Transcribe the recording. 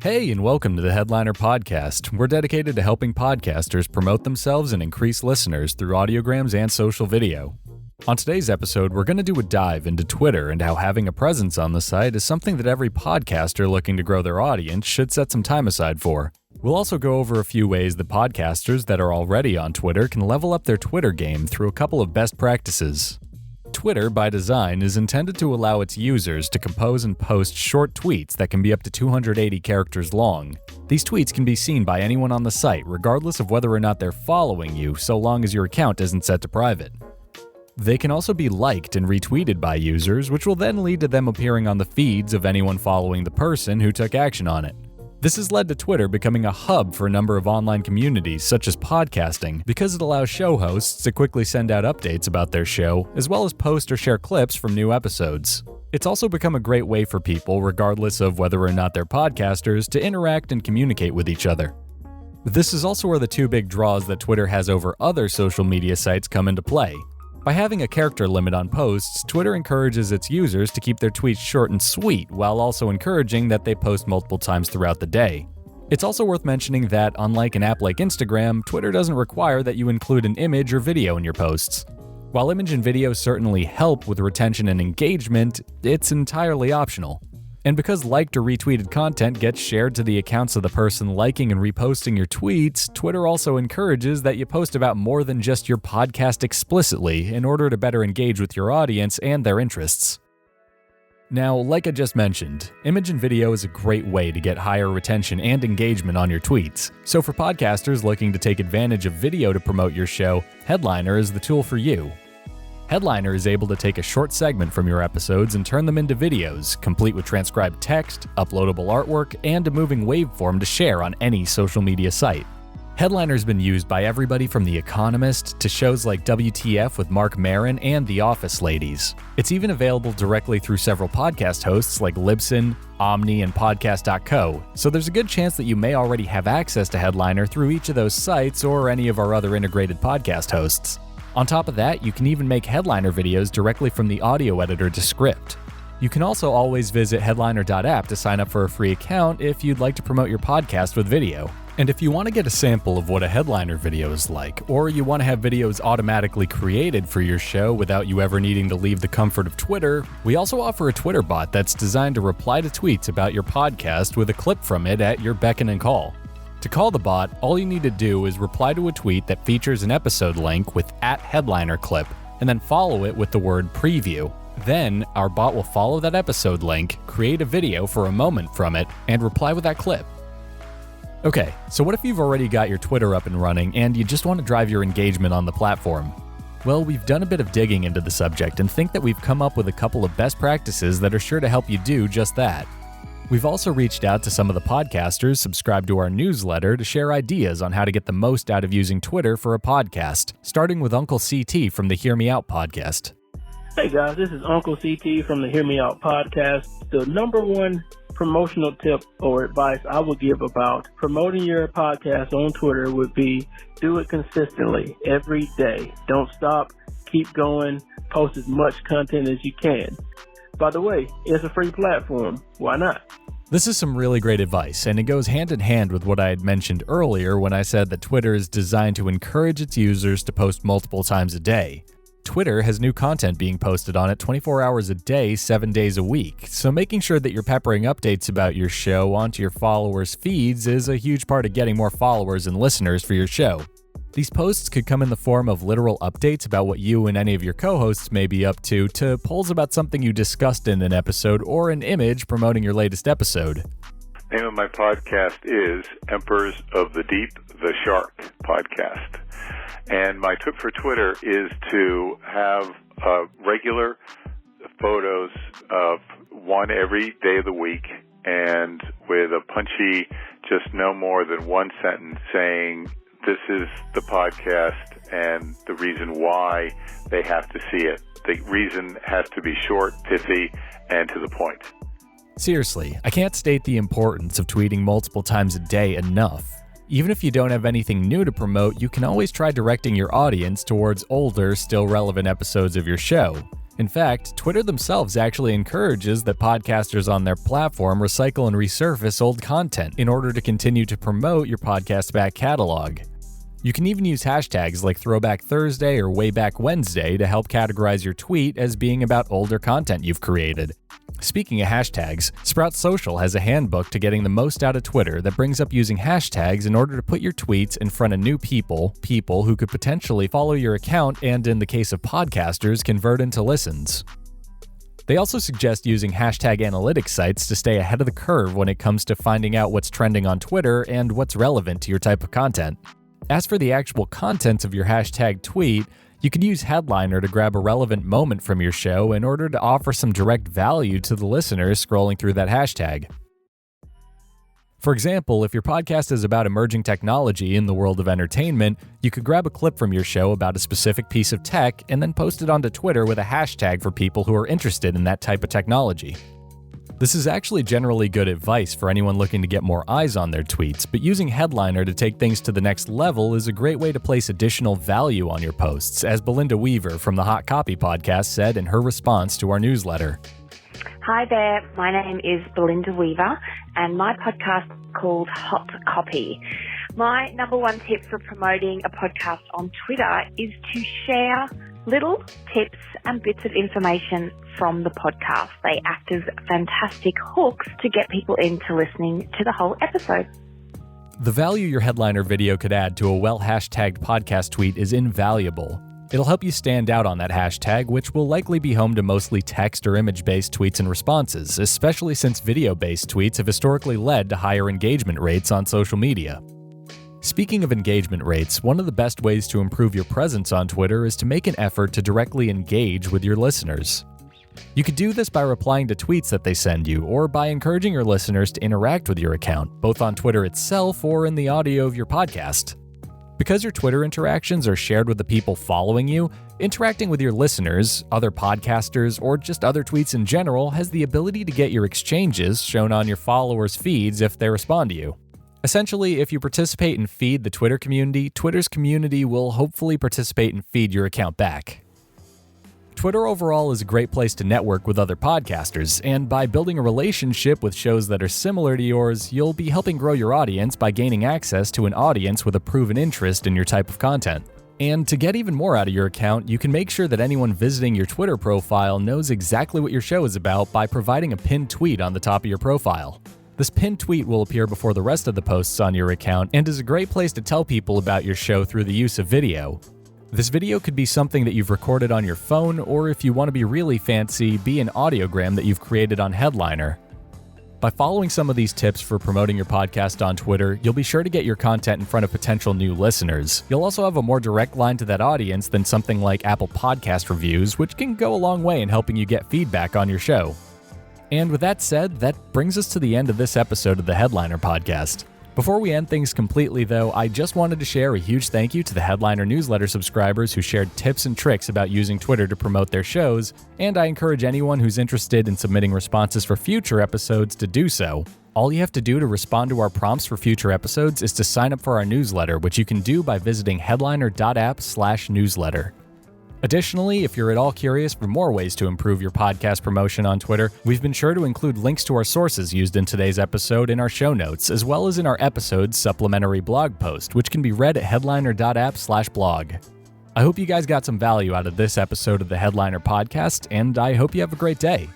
Hey, and welcome to the Headliner Podcast. We're dedicated to helping podcasters promote themselves and increase listeners through audiograms and social video. On today's episode, we're going to do a dive into Twitter and how having a presence on the site is something that every podcaster looking to grow their audience should set some time aside for. We'll also go over a few ways that podcasters that are already on Twitter can level up their Twitter game through a couple of best practices. Twitter, by design, is intended to allow its users to compose and post short tweets that can be up to 280 characters long. These tweets can be seen by anyone on the site, regardless of whether or not they're following you, so long as your account isn't set to private. They can also be liked and retweeted by users, which will then lead to them appearing on the feeds of anyone following the person who took action on it. This has led to Twitter becoming a hub for a number of online communities, such as podcasting, because it allows show hosts to quickly send out updates about their show, as well as post or share clips from new episodes. It's also become a great way for people, regardless of whether or not they're podcasters, to interact and communicate with each other. This is also where the two big draws that Twitter has over other social media sites come into play. By having a character limit on posts, Twitter encourages its users to keep their tweets short and sweet, while also encouraging that they post multiple times throughout the day. It's also worth mentioning that, unlike an app like Instagram, Twitter doesn't require that you include an image or video in your posts. While image and video certainly help with retention and engagement, it's entirely optional. And because liked or retweeted content gets shared to the accounts of the person liking and reposting your tweets, Twitter also encourages that you post about more than just your podcast explicitly in order to better engage with your audience and their interests. Now, like I just mentioned, image and video is a great way to get higher retention and engagement on your tweets. So for podcasters looking to take advantage of video to promote your show, Headliner is the tool for you. Headliner is able to take a short segment from your episodes and turn them into videos, complete with transcribed text, uploadable artwork, and a moving waveform to share on any social media site. Headliner's been used by everybody from The Economist to shows like WTF with Mark Maron and The Office Ladies. It's even available directly through several podcast hosts like Libsyn, Omni, and Podcast.co, so there's a good chance that you may already have access to Headliner through each of those sites or any of our other integrated podcast hosts. On top of that, you can even make Headliner videos directly from the audio editor to script. You can also always visit headliner.app to sign up for a free account if you'd like to promote your podcast with video. And if you want to get a sample of what a Headliner video is like, or you want to have videos automatically created for your show without you ever needing to leave the comfort of Twitter, we also offer a Twitter bot that's designed to reply to tweets about your podcast with a clip from it at your beck and call. To call the bot, all you need to do is reply to a tweet that features an episode link with @HeadlinerClip, and then follow it with the word preview. Then, our bot will follow that episode link, create a video for a moment from it, and reply with that clip. Okay, so what if you've already got your Twitter up and running and you just want to drive your engagement on the platform? Well, we've done a bit of digging into the subject and think that we've come up with a couple of best practices that are sure to help you do just that. We've also reached out to some of the podcasters subscribed to our newsletter to share ideas on how to get the most out of using Twitter for a podcast, starting with Uncle CT from the Hear Me Out podcast. Hey guys, this is Uncle CT from the Hear Me Out podcast. The number one promotional tip or advice I would give about promoting your podcast on Twitter would be do it consistently every day. Don't stop, keep going, post as much content as you can. By the way, it's a free platform. Why not? This is some really great advice, and it goes hand in hand with what I had mentioned earlier when I said that Twitter is designed to encourage its users to post multiple times a day. Twitter has new content being posted on it 24 hours a day, 7 days a week, so making sure that you're peppering updates about your show onto your followers' feeds is a huge part of getting more followers and listeners for your show. These posts could come in the form of literal updates about what you and any of your co-hosts may be up to polls about something you discussed in an episode, or an image promoting your latest episode. The name of my podcast is Emperors of the Deep, the Shark podcast. And my tip for Twitter is to have regular photos of one every day of the week, and with a punchy, just no more than one sentence saying, this is the podcast and the reason why they have to see it. The reason has to be short, pithy, and to the point. Seriously, I can't state the importance of tweeting multiple times a day enough. Even if you don't have anything new to promote, you can always try directing your audience towards older, still relevant episodes of your show. In fact, Twitter themselves actually encourages that podcasters on their platform recycle and resurface old content in order to continue to promote your podcast back catalog. You can even use hashtags like Throwback Thursday or Wayback Wednesday to help categorize your tweet as being about older content you've created. Speaking of hashtags, Sprout Social has a handbook to getting the most out of Twitter that brings up using hashtags in order to put your tweets in front of new people who could potentially follow your account and, in the case of podcasters, convert into listens. They also suggest using hashtag analytics sites to stay ahead of the curve when it comes to finding out what's trending on Twitter and what's relevant to your type of content. As for the actual content of your hashtag tweet, you can use Headliner to grab a relevant moment from your show in order to offer some direct value to the listeners scrolling through that hashtag. For example, if your podcast is about emerging technology in the world of entertainment, you could grab a clip from your show about a specific piece of tech and then post it onto Twitter with a hashtag for people who are interested in that type of technology. This is actually generally good advice for anyone looking to get more eyes on their tweets, but using Headliner to take things to the next level is a great way to place additional value on your posts, as Belinda Weaver from the Hot Copy podcast said in her response to our newsletter. Hi there, my name is Belinda Weaver, and my podcast is called Hot Copy. My number one tip for promoting a podcast on Twitter is to share little tips and bits of information from the podcast. They act as fantastic hooks to get people into listening to the whole episode. The value your Headliner video could add to a well-hashtagged podcast tweet is invaluable. It'll help you stand out on that hashtag, which will likely be home to mostly text or image-based tweets and responses, especially since video-based tweets have historically led to higher engagement rates on social media. Speaking of engagement rates, one of the best ways to improve your presence on Twitter is to make an effort to directly engage with your listeners. You could do this by replying to tweets that they send you, or by encouraging your listeners to interact with your account, both on Twitter itself or in the audio of your podcast. Because your Twitter interactions are shared with the people following you, interacting with your listeners, other podcasters, or just other tweets in general has the ability to get your exchanges shown on your followers' feeds if they respond to you. Essentially, if you participate and feed the Twitter community, Twitter's community will hopefully participate and feed your account back. Twitter overall is a great place to network with other podcasters, and by building a relationship with shows that are similar to yours, you'll be helping grow your audience by gaining access to an audience with a proven interest in your type of content. And to get even more out of your account, you can make sure that anyone visiting your Twitter profile knows exactly what your show is about by providing a pinned tweet on the top of your profile. This pinned tweet will appear before the rest of the posts on your account and is a great place to tell people about your show through the use of video. This video could be something that you've recorded on your phone, or if you want to be really fancy, be an audiogram that you've created on Headliner. By following some of these tips for promoting your podcast on Twitter, you'll be sure to get your content in front of potential new listeners. You'll also have a more direct line to that audience than something like Apple Podcast reviews, which can go a long way in helping you get feedback on your show. And with that said, that brings us to the end of this episode of the Headliner Podcast. Before we end things completely, though, I just wanted to share a huge thank you to the Headliner newsletter subscribers who shared tips and tricks about using Twitter to promote their shows, and I encourage anyone who's interested in submitting responses for future episodes to do so. All you have to do to respond to our prompts for future episodes is to sign up for our newsletter, which you can do by visiting headliner.app/newsletter. Additionally, if you're at all curious for more ways to improve your podcast promotion on Twitter, we've been sure to include links to our sources used in today's episode in our show notes, as well as in our episode's supplementary blog post, which can be read at headliner.app/blog. I hope you guys got some value out of this episode of the Headliner Podcast, and I hope you have a great day.